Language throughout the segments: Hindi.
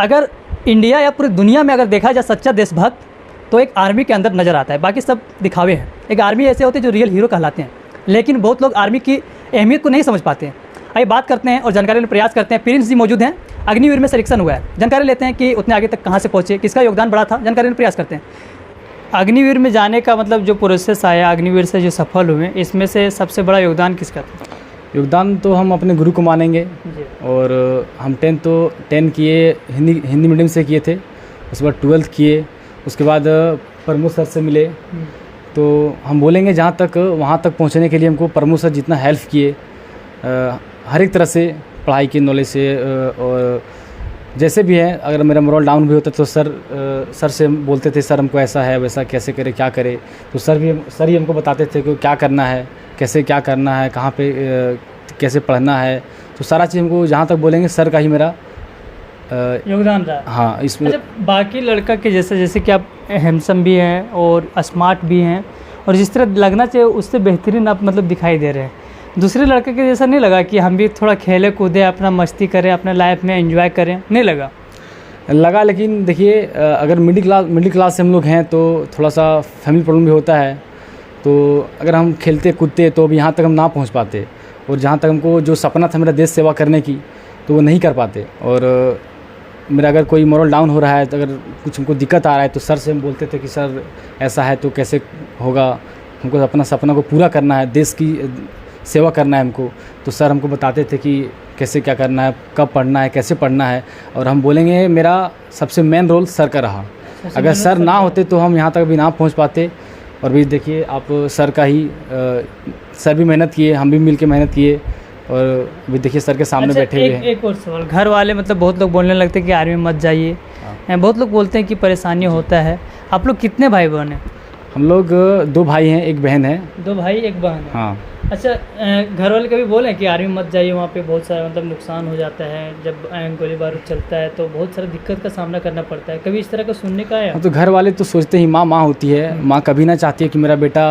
अगर इंडिया या पूरी दुनिया में अगर देखा जाए सच्चा देशभक्त तो एक आर्मी के अंदर नज़र आता है, बाकी सब दिखावे हैं। एक आर्मी ऐसे होते हैं जो रियल हीरो कहलाते हैं, लेकिन बहुत लोग आर्मी की अहमियत को नहीं समझ पाते हैं। आइए बात करते हैं और जानकारी लेने प्रयास करते हैं। प्रिंस जी मौजूद हैं, अग्निवीर में सिलेक्शन हुआ है, जानकारी लेते हैं कि उतने आगे तक कहाँ से पहुँचे, किसका योगदान बड़ा था, जानकारी लेने प्रयास करते हैं। अग्निवीर में जाने का मतलब जो प्रोसेस आया, अग्निवीर से जो सफल हुए, इसमें से सबसे बड़ा योगदान किसका था? योगदान तो हम अपने गुरु को मानेंगे। और हम 10 किए हिंदी मीडियम से किए थे, उसके बाद 12th किए, उसके बाद प्रमोद सर से मिले। तो हम बोलेंगे जहाँ तक वहाँ तक पहुँचने के लिए हमको प्रमोद सर जितना हेल्प किए हर एक तरह से, पढ़ाई की नॉलेज से और जैसे भी है, अगर मेरा मोरल डाउन भी होता तो सर से बोलते थे, सर हमको ऐसा है वैसा कैसे करे क्या करे, तो सर ही हमको बताते थे कि क्या करना है, कैसे क्या करना है, कहाँ पे कैसे पढ़ना है। तो सारा चीज़ हमको जहाँ तक बोलेंगे सर का ही मेरा योगदान रहा। हाँ इसमें। अच्छा, बाकी लड़का के जैसे कि आप हैंडसम भी हैं और स्मार्ट भी हैं और जिस तरह लगना चाहिए उससे बेहतरीन आप मतलब दिखाई दे रहे हैं, दूसरे लड़के के जैसा नहीं लगा कि हम भी थोड़ा खेले कूदे, अपना मस्ती करें, अपने लाइफ में एंजॉय करें? नहीं लगा। लेकिन देखिए अगर मिडिल क्लास से हम लोग हैं तो थोड़ा सा फैमिली प्रॉब्लम भी होता है, तो अगर हम खेलते कूदते तो अभी यहाँ तक हम ना पहुँच पाते, और जहाँ तक हमको जो सपना था मेरा देश सेवा करने की तो वो नहीं कर पाते। और मेरा अगर कोई मोरल डाउन हो रहा है, तो अगर कुछ हमको दिक्कत आ रहा है तो सर से हम बोलते थे कि सर ऐसा है तो कैसे होगा, हमको अपना सपना को पूरा करना है, देश की सेवा करना है हमको। तो सर हमको बताते थे कि कैसे क्या करना है, कब पढ़ना है, कैसे पढ़ना है। और हम बोलेंगे मेरा सबसे मेन रोल सर का रहा, अगर सर ना होते तो हम यहाँ तक भी ना पहुँच पाते। और भी देखिए आप सर का ही सर भी मेहनत किए, हम भी मिल के मेहनत किए, और अभी देखिए सर के सामने बैठे हुए हैं। एक और सवाल, घर वाले मतलब बहुत लोग बोलने लगते हैं कि आर्मी मत जाइए, बहुत लोग बोलते हैं कि परेशानी होता है। आप लोग कितने भाई बहन हैं? हम लोग 2 भाई हैं, 1 बहन है। 2 भाई 1 बहन है। हाँ। अच्छा, घर वाले कभी बोले कि आर्मी मत जाइए, वहाँ पे बहुत सारा मतलब नुकसान हो जाता है, जब गोली बारूद चलता है तो बहुत सारा दिक्कत का सामना करना पड़ता है, कभी इस तरह का सुनने का आया? तो घर वाले तो सोचते ही माँ होती है, माँ कभी ना चाहती है कि मेरा बेटा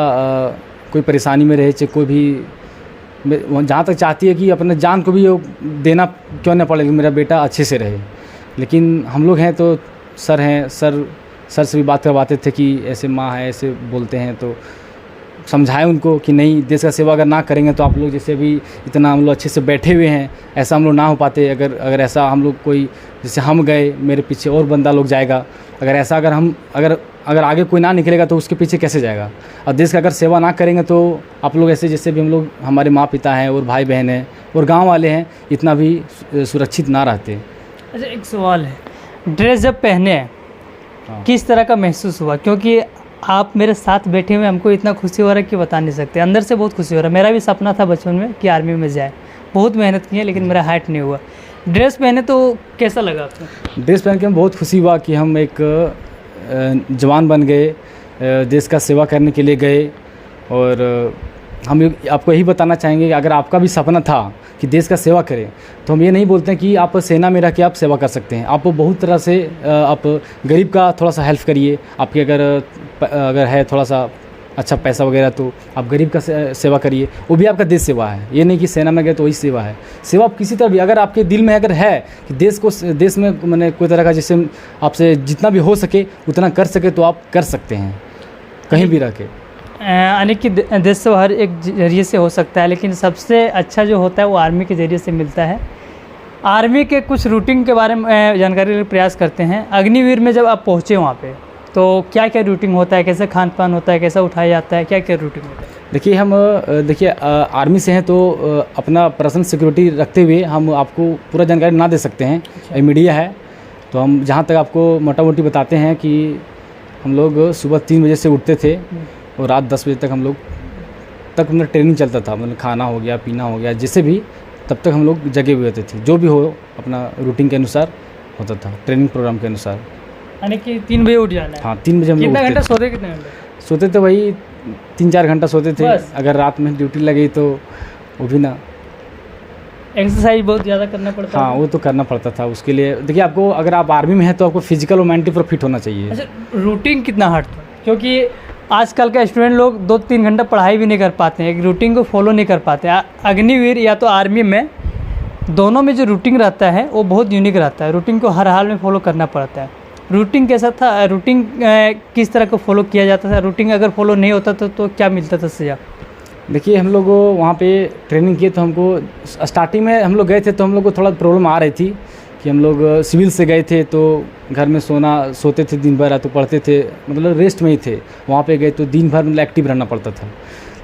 कोई परेशानी में रहे, चाहे कोई भी, जहाँ तक चाहती है कि अपने जान को भी देना क्यों ना पड़े, मेरा बेटा अच्छे से रहे। लेकिन हम लोग हैं तो सर हैं, सर से भी बात करवाते थे कि ऐसे माँ है, ऐसे बोलते हैं, तो समझाएं उनको कि नहीं, देश का सेवा अगर ना करेंगे तो आप लोग जैसे भी इतना हम लोग अच्छे से बैठे हुए हैं, ऐसा हम लोग ना हो पाते। अगर ऐसा हम लोग कोई, जैसे हम गए, मेरे पीछे और बंदा लोग जाएगा, अगर ऐसा अगर आगे कोई ना निकलेगा तो उसके पीछे कैसे जाएगा। और देश का अगर सेवा ना करेंगे तो आप लोग ऐसे जैसे भी हम लोग, हमारे माँ पिता हैं और भाई बहन हैं और गाँव वाले हैं, इतना भी सुरक्षित ना रहते। अच्छा, एक सवाल है, ड्रेस जब पहने किस तरह का महसूस हुआ? क्योंकि आप मेरे साथ बैठे हुए, हमको इतना खुशी हो रहा है कि बता नहीं सकते, अंदर से बहुत खुशी हो रहा है। मेरा भी सपना था बचपन में कि आर्मी में जाए, बहुत मेहनत की है लेकिन मेरा हाइट नहीं हुआ। ड्रेस पहने तो कैसा लगा आपको? ड्रेस पहन के बहुत खुशी हुआ कि हम एक जवान बन गए, देश का सेवा करने के लिए गए। और हम आपको यही बताना चाहेंगे कि अगर आपका भी सपना था कि देश का सेवा करें, तो हम ये नहीं बोलते हैं कि आप सेना में रह के आप सेवा कर सकते हैं। आप बहुत तरह से आप गरीब का थोड़ा सा हेल्प करिए, आपके अगर है थोड़ा सा अच्छा पैसा वगैरह तो आप गरीब का सेवा करिए, वो भी आपका देश सेवा है। ये नहीं कि सेना में गए तो वही सेवा है। सेवा आप किसी तरह भी, अगर आपके दिल में अगर है कि देश में मैंने कोई तरह का, जैसे आपसे जितना भी हो सके उतना कर सके तो आप कर सकते हैं कहीं भी रह के। यानी कि देश सेवा हर एक जरिए से हो सकता है, लेकिन सबसे अच्छा जो होता है वो आर्मी के ज़रिए से मिलता है। आर्मी के कुछ रूटीन के बारे में जानकारी लेने का प्रयास करते हैं। अग्निवीर में जब आप पहुँचे वहाँ पे तो क्या क्या रूटीन होता है, कैसे खान पान होता है, कैसा उठाया जाता है, क्या क्या रूटीन होता है? देखिए आर्मी से हैं तो अपना पर्सनल सिक्योरिटी रखते हुए हम आपको पूरा जानकारी ना दे सकते हैं। अच्छा। मीडिया है तो हम जहाँ तक आपको मोटा मोटी बताते हैं कि हम लोग सुबह 3 बजे से उठते थे और रात 10 बजे तक हम लोग मतलब ट्रेनिंग चलता था, मतलब खाना हो गया, पीना हो गया, जिससे भी तब तक हम लोग जगे हुए होते थे। जो भी हो अपना रूटीन के अनुसार होता था, ट्रेनिंग प्रोग्राम के अनुसार। यानी कि 3 बजे उठ जाना है? हाँ, 3 बजे हम लोग। कितना घंटा सोते? कितने घंटे सोते थे? वही 3-4 घंटा सोते थे। अगर रात में ड्यूटी लगी तो वो भी ना। एक्सरसाइज बहुत ज़्यादा करना पड़ता है? हाँ, वो तो करना पड़ता था। उसके लिए देखिए आपको, अगर आप आर्मी में हैं तो आपको फिजिकल और मेंटली फिट होना चाहिए। अच्छा, रूटीन कितना हार्ड था? क्योंकि आजकल के स्टूडेंट लोग 2-3 घंटा पढ़ाई भी नहीं कर पाते हैं, एक रूटीन को फॉलो नहीं कर पाते। अग्निवीर या तो आर्मी में दोनों में जो रूटीन रहता है वो बहुत यूनिक रहता है। रूटीन को हर हाल में फॉलो करना पड़ता है। रूटीन कैसा था, रूटीन किस तरह को फॉलो किया जाता था, रूटीन अगर फॉलो नहीं होता तो क्या मिलता था सजा? देखिए, हम लोग वहाँ पे ट्रेनिंग किए तो हमको स्टार्टिंग में हम लोग गए थे तो हम लोग को थोड़ा प्रॉब्लम आ रही थी कि हम लोग सिविल से गए थे तो घर में सोते थे दिन भर, तो पढ़ते थे, मतलब रेस्ट में ही थे। वहाँ पे गए तो दिन भर मतलब एक्टिव रहना पड़ता था।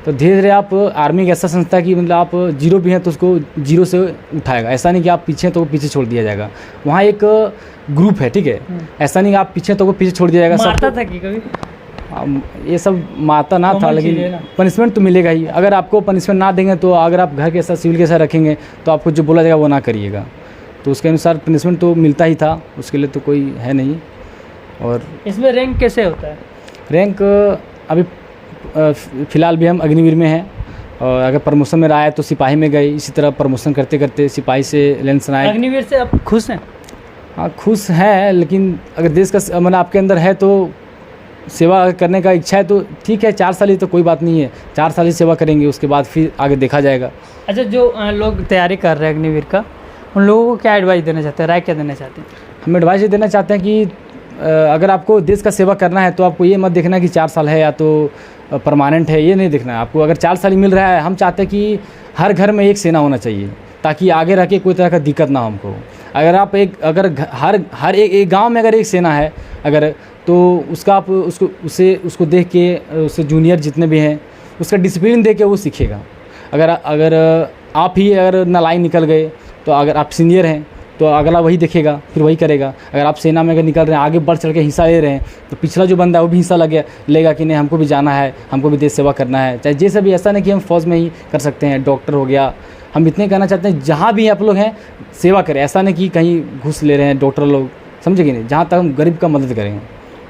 तो धीरे धीरे आप आर्मी एक ऐसा संस्था है कि मतलब आप जीरो भी हैं तो उसको जीरो से उठाएगा। ऐसा नहीं कि आप पीछे तो पीछे छोड़ दिया जाएगा। वहाँ एक ग्रुप है, ठीक है, ऐसा नहीं कि आप पीछे तो पीछे छोड़ दिया जाएगा। मारता था कि कभी? ये सब मारता ना था, लेकिन पनिशमेंट तो मिलेगा ही। अगर आपको पनिशमेंट ना देंगे तो अगर आप घर के साथ सिविल के साथ रखेंगे तो आपको जो बोला जाएगा वो ना करिएगा, तो उसके अनुसार पनिशमेंट तो मिलता ही था। उसके लिए तो कोई है नहीं। और इसमें रैंक कैसे होता है? रैंक अभी फ़िलहाल भी हम अग्निवीर में हैं, और अगर प्रमोशन में रहा है तो सिपाही में गए। इसी तरह प्रमोशन करते करते सिपाही से लेंस नायक। अग्निवीर से आप खुश हैं? हाँ, खुश हैं, लेकिन अगर देश का मतलब आपके अंदर है तो सेवा करने का इच्छा है तो ठीक है। 4 साल ही तो कोई बात नहीं है, 4 साल ही सेवा करेंगे, उसके बाद फिर आगे देखा जाएगा। अच्छा, जो लोग तैयारी कर रहे हैं अग्निवीर का, उन लोगों को क्या एडवाइस देना चाहते हैं, राय क्या देना चाहते हैं? हम एडवाइस ये देना चाहते हैं कि अगर आपको देश का सेवा करना है तो आपको ये मत देखना कि 4 साल है या तो परमानेंट है, ये नहीं देखना है आपको। अगर 4 साल ही मिल रहा है, हम चाहते हैं कि हर घर में एक सेना होना चाहिए ताकि आगे रह के कोई तरह का दिक्कत ना हो हमको। अगर आप हर एक गाँव में अगर एक सेना है अगर, तो उसका आप उसको देख के उससे जूनियर जितने भी हैं उसका डिसिप्लिन देख के वो सीखेगा। अगर आप ही अगर नालायक निकल गए तो अगर आप सीनियर हैं तो अगला वही देखेगा, फिर वही करेगा। अगर आप सेना में अगर निकल रहे हैं, आगे बढ़ चढ़ के हिस्सा ले रहे हैं, तो पिछला जो बंदा है वो भी हिस्सा लेगा कि नहीं हमको भी जाना है, हमको भी देश सेवा करना है। चाहे जैसे भी, ऐसा नहीं कि हम फौज में ही कर सकते हैं, डॉक्टर हो गया। हम इतने कहना चाहते हैं जहाँ भी आप लोग हैं सेवा करें। ऐसा नहीं कि कहीं घूस ले रहे हैं डॉक्टर लोग, समझे कि नहीं। जहाँ तक हम गरीब का मदद करेंगे,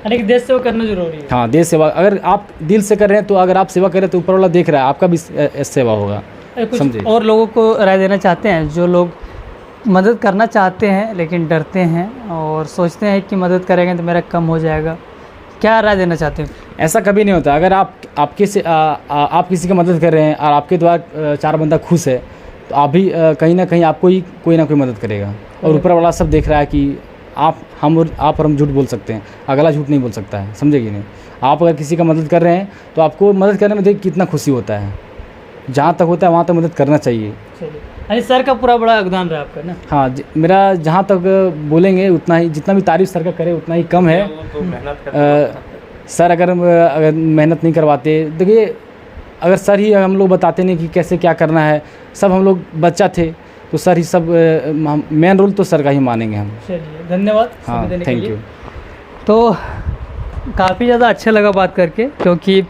अरे देश सेवा करना जरूरी है। हाँ, देश सेवा अगर आप दिल से कर रहे हैं तो अगर आप सेवा करें तो ऊपर वाला देख रहा है, आपका भी सेवा होगा। कुछ और लोगों को राय देना चाहते हैं जो लोग मदद करना चाहते हैं लेकिन डरते हैं और सोचते हैं कि मदद करेंगे तो मेरा कम हो जाएगा, क्या राय देना चाहते हैं? ऐसा कभी नहीं होता। अगर आप किसी की मदद कर रहे हैं और आपके द्वारा 4 बंदा खुश है तो आप भी कहीं ना कहीं आपको ही कोई ना कोई मदद करेगा। और ऊपर वाला सब देख रहा है कि आप और हम झूठ बोल सकते हैं, अगला झूठ नहीं बोल सकता है, समझे कि नहीं। आप अगर किसी का मदद कर रहे हैं तो आपको मदद करने में देखिए कितना खुशी होता है। जहाँ तक होता है वहाँ तक मदद करना चाहिए। अरे सर का पूरा बड़ा योगदान रहा आपका ना? हाँ, मेरा जहाँ तक बोलेंगे उतना ही, जितना भी तारीफ सर का करे उतना ही कम है। सर अगर मेहनत नहीं करवाते, देखिए अगर सर ही हम लोग बताते नहीं कि कैसे क्या करना है, सब हम लोग बच्चा थे तो सर ही सब मेन रोल तो सर का ही मानेंगे हम। चलिए, धन्यवाद। हाँ, थैंक यू। तो काफ़ी ज़्यादा अच्छा लगा बात करके, क्योंकि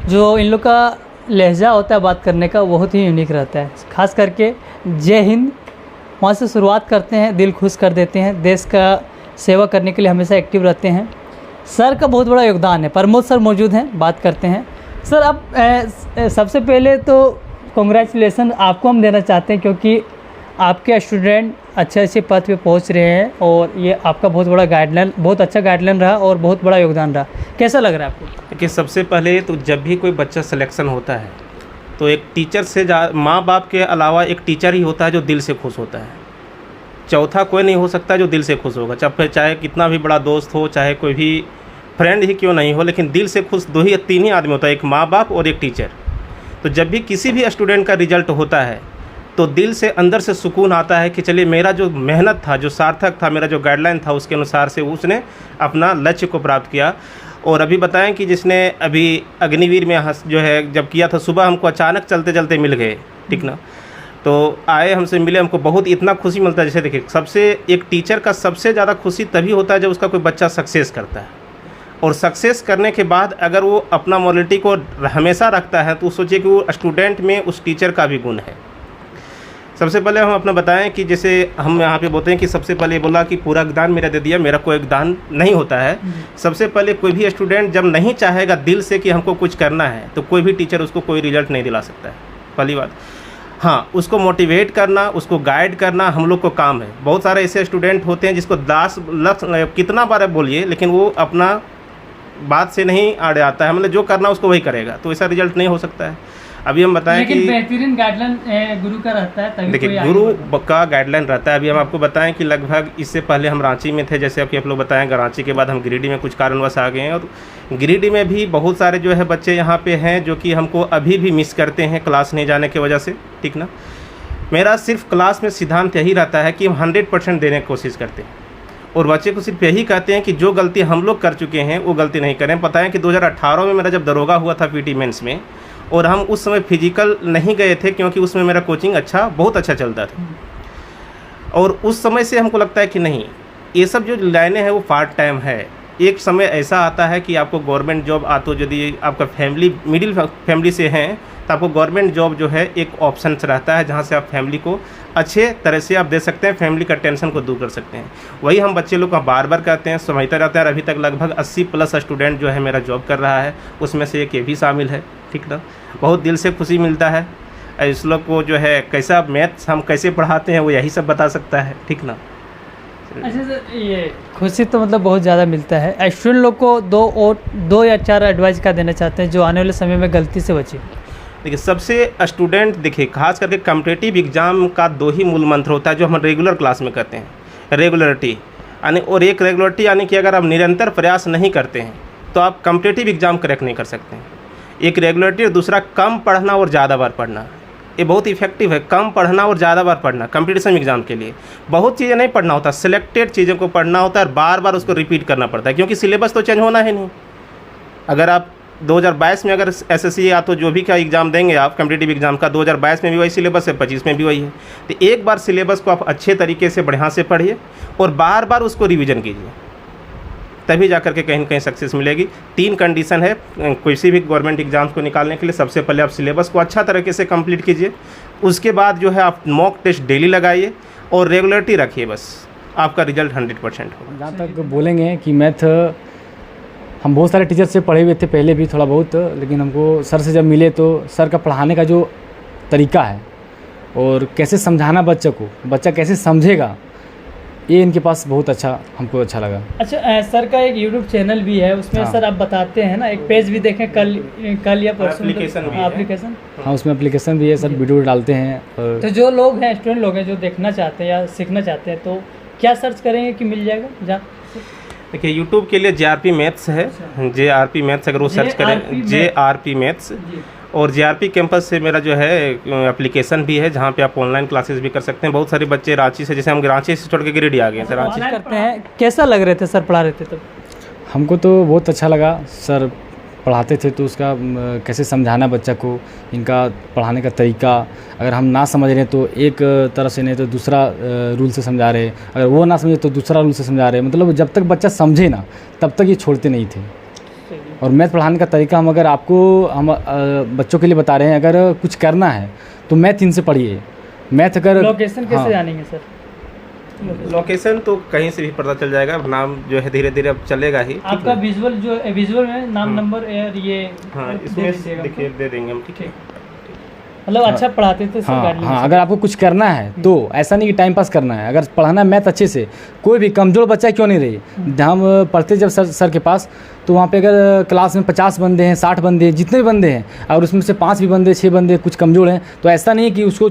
जो इन लोग का लहजा होता है बात करने का बहुत ही यूनिक रहता है। खास करके जय हिंद वहाँ से शुरुआत करते हैं, दिल खुश कर देते हैं, देश का सेवा करने के लिए हमेशा एक्टिव रहते हैं। सर का बहुत बड़ा योगदान है। प्रमोद सर मौजूद हैं, बात करते हैं। सर अब सबसे पहले तो कॉन्ग्रेचुलेसन आपको हम देना चाहते हैं, क्योंकि आपके स्टूडेंट अच्छे पद पे पहुंच रहे हैं और ये आपका बहुत बड़ा गाइडलाइन, बहुत अच्छा गाइडलाइन रहा और बहुत बड़ा योगदान रहा। कैसा लग रहा है आपको? देखिए, सबसे पहले तो जब भी कोई बच्चा सिलेक्शन होता है तो एक टीचर से माँ बाप के अलावा एक टीचर ही होता है जो दिल से खुश होता है। चौथा कोई नहीं हो सकता जो दिल से खुश होगा, चाहे कितना भी बड़ा दोस्त हो, चाहे कोई भी फ्रेंड ही क्यों नहीं हो, लेकिन दिल से खुश 2 या 3 ही आदमी होता है, एक माँ बाप और एक टीचर। तो जब भी किसी भी स्टूडेंट का रिजल्ट होता है तो दिल से अंदर से सुकून आता है कि चलिए मेरा जो मेहनत था, जो सार्थक था, मेरा जो गाइडलाइन था उसके अनुसार से उसने अपना लक्ष्य को प्राप्त किया। और अभी बताएं कि जिसने अभी अग्निवीर में जो है जब किया था, सुबह हमको अचानक चलते चलते मिल गए, ठीक ना, तो आए हमसे मिले, हमको बहुत इतना खुशी मिलता है। जैसे देखिए, सबसे एक टीचर का सबसे ज़्यादा खुशी तभी होता है जब उसका कोई बच्चा सक्सेस करता है, और सक्सेस करने के बाद अगर वो अपना मोरालिटी को हमेशा रखता है तो सोचिए कि वो स्टूडेंट में उस टीचर का भी गुण है। सबसे पहले हम अपना बताएं कि जैसे हम यहाँ पे बोलते हैं कि सबसे पहले बोला कि पूरा योगदान मेरा दे दिया, मेरा कोई योगदान नहीं होता है। सबसे पहले कोई भी स्टूडेंट जब नहीं चाहेगा दिल से कि हमको कुछ करना है तो कोई भी टीचर उसको कोई रिजल्ट नहीं दिला सकता है, पहली बात। हाँ, उसको मोटिवेट करना, उसको गाइड करना हम लोग को काम है। बहुत सारे ऐसे स्टूडेंट होते हैं जिसको 10 लक्ष्य कितना बार बोलिए लेकिन वो अपना बात से नहीं आड़े आता है, मतलब जो करना उसको वही करेगा, तो ऐसा रिजल्ट नहीं हो सकता है। अभी हम बताएं लेकिन कि बेहतरीन गाइडलाइन गुरु का रहता है, तभी देखिए कोई आगे गुरु बढ़ता है। का गाइडलाइन रहता है। अभी हम आपको बताएं कि लगभग इससे पहले हम रांची में थे, जैसे आप लोग बताएं, रांची के बाद हम गिरिडीह में कुछ कारणवश आ गए हैं, और गिरिडीह में भी बहुत सारे जो है बच्चे यहाँ पे हैं जो कि हमको अभी भी मिस करते हैं क्लास नहीं जाने की वजह से, ठीक ना। मेरा सिर्फ क्लास में सिद्धांत यही रहता है कि हम 100% देने की कोशिश करते हैं, और बच्चे को सिर्फ यही कहते हैं कि जो गलती हम लोग कर चुके हैं वो गलती नहीं करें। पता है कि 2018 में मेरा जब दरोगा हुआ था पीटी मेंस में, और हम उस समय फिजिकल नहीं गए थे क्योंकि उसमें मेरा कोचिंग बहुत अच्छा चलता था, और उस समय से हमको लगता है कि नहीं, ये सब जो लाइनें हैं वो पार्ट टाइम है। एक समय ऐसा आता है कि आपको गवर्नमेंट जॉब तो यदि आपका फैमिली मिडिल फैमिली से हैं तो आपको गवर्नमेंट जॉब जो है एक ऑप्शन रहता है, जहाँ से आप फैमिली को अच्छे तरह से आप दे सकते हैं, फैमिली का टेंशन को दूर कर सकते हैं। वही हम बच्चे लोग का बार बार कहते हैं, समझते रहते हैं। अभी तक लगभग 80+ स्टूडेंट जो है मेरा जॉब कर रहा है, उसमें से एक ये भी शामिल है, ठीक ना। बहुत दिल से खुशी मिलता है। इस लोग को जो है कैसा मैथ्स हम कैसे पढ़ाते हैं वो यही सब बता सकता है, ठीक ना। अच्छा सर, ये खुशी तो मतलब बहुत ज़्यादा मिलता है। स्टूडेंट लोग को 2 या 4 एडवाइस का देना चाहते हैं जो आने वाले समय में गलती से बचे। देखिए सबसे स्टूडेंट, देखिए खास करके कॉम्पिटिटिव एग्ज़ाम का 2 ही मूल मंत्र होता है जो हम रेगुलर क्लास में कहते हैं, रेगुलरिटी यानी, और एक रेगुलरिटी यानी कि अगर आप निरंतर प्रयास नहीं करते हैं तो आप कॉम्पिटिटिव एग्ज़ाम क्रैक नहीं कर सकते हैं। एक रेगुलरिटी, और दूसरा कम पढ़ना और ज़्यादा बार पढ़ना, ये बहुत इफेक्टिव है। कम पढ़ना और ज़्यादा बार पढ़ना कंपटीशन एग्ज़ाम के लिए। बहुत चीज़ें नहीं पढ़ना होता, सिलेक्टेड चीज़ों को पढ़ना होता है और बार बार उसको रिपीट करना पड़ता है, क्योंकि सिलेबस तो चेंज होना है नहीं। अगर आप 2022 में अगर एसएससी या तो जो भी का एग्ज़ाम देंगे आप कॉम्पिटिटिव एग्ज़ाम का, 2022 में भी वही सिलेबस है, 25 में भी वही है। तो एक बार सिलेबस को आप अच्छे तरीके से बढ़िया से पढ़िए और बार बार उसको रिवीजन कीजिए, तभी जा कर के कहीं न कहीं सक्सेस मिलेगी। 3 कंडीशन है किसी भी गवर्नमेंट एग्ज़ाम्स को निकालने के लिए। सबसे पहले आप सिलेबस को अच्छा तरीके से कंप्लीट कीजिए, उसके बाद जो है आप मॉक टेस्ट डेली लगाइए और रेगुलरिटी रखिए, बस आपका रिजल्ट 100% होगा। जहाँ तक बोलेंगे कि मैथ, हम बहुत सारे टीचर से पढ़े हुए थे पहले भी थोड़ा बहुत, लेकिन हमको सर से जब मिले तो सर का पढ़ाने का जो तरीका है और कैसे समझाना बच्चे को, बच्चा कैसे समझेगा, ये इनके पास बहुत अच्छा, हमको अच्छा लगा। अच्छा सर का एक यूट्यूब चैनल भी है, उसमें हाँ। सर आप बताते हैं ना, एक पेज भी देखें कल या परसों एप्लीकेशन भी है। एप्लीकेशन। हाँ, उसमें एप्लीकेशन भी है, सर वीडियो डालते हैं। और तो जो लोग हैं, स्टूडेंट लोग हैं जो देखना चाहते हैं या सीखना चाहते हैं, तो क्या सर्च करेंगे कि मिल जाएगा? जहाँ देखिए यूट्यूब के लिए JRP मैथ्स है, JRP मैथ्स अगर वो सर्च करें, JRP मैथ्स, और JRP कैंपस से मेरा जो है एप्लीकेशन भी है जहाँ पे आप ऑनलाइन क्लासेस भी कर सकते हैं। बहुत सारे बच्चे रांची से, जैसे हम रांची से छोड़ के गिरिडीह आ गए थे, रांची करते हैं। कैसा लग रहे थे सर पढ़ा रहे थे तब? हमको तो बहुत अच्छा लगा, सर पढ़ाते थे तो उसका कैसे समझाना बच्चा को, इनका पढ़ाने का तरीका, अगर हम ना समझ रहे हैं तो एक तरह से, नहीं तो दूसरा रूल से समझा रहे, अगर वो ना समझे तो दूसरा रूल से समझा रहे। मतलब जब तक बच्चा समझे ना तब तक ये छोड़ते नहीं थे। और मैथ पढ़ाने का तरीका हम बच्चों के लिए बता रहे हैं, अगर कुछ करना है तो मैथ इनसे पढ़िए। मैथ अगर लोकेशन कैसे जानेंगे सर? लोकेशन तो कहीं से भी पता चल जाएगा, नाम जो है धीरे धीरे अब चलेगा ही। आपका विजुअल में नाम, नंबर, ये हाँ, इसमें देखिए दे देंगे हम, ठीक है। मतलब अच्छा पढ़ाते थे सर। हाँ, अगर आपको कुछ करना है तो ऐसा नहीं कि टाइम पास करना है, अगर पढ़ाना है मैथ अच्छे से, कोई भी कमज़ोर बच्चा क्यों नहीं रही। हम पढ़ते जब सर के पास, तो वहाँ पे अगर क्लास में 50 बंदे हैं, 60 बंदे हैं, जितने भी बंदे हैं, और उसमें से 5 भी बंदे, 6 बंदे कुछ कमज़ोर हैं, तो ऐसा नहीं है कि उसको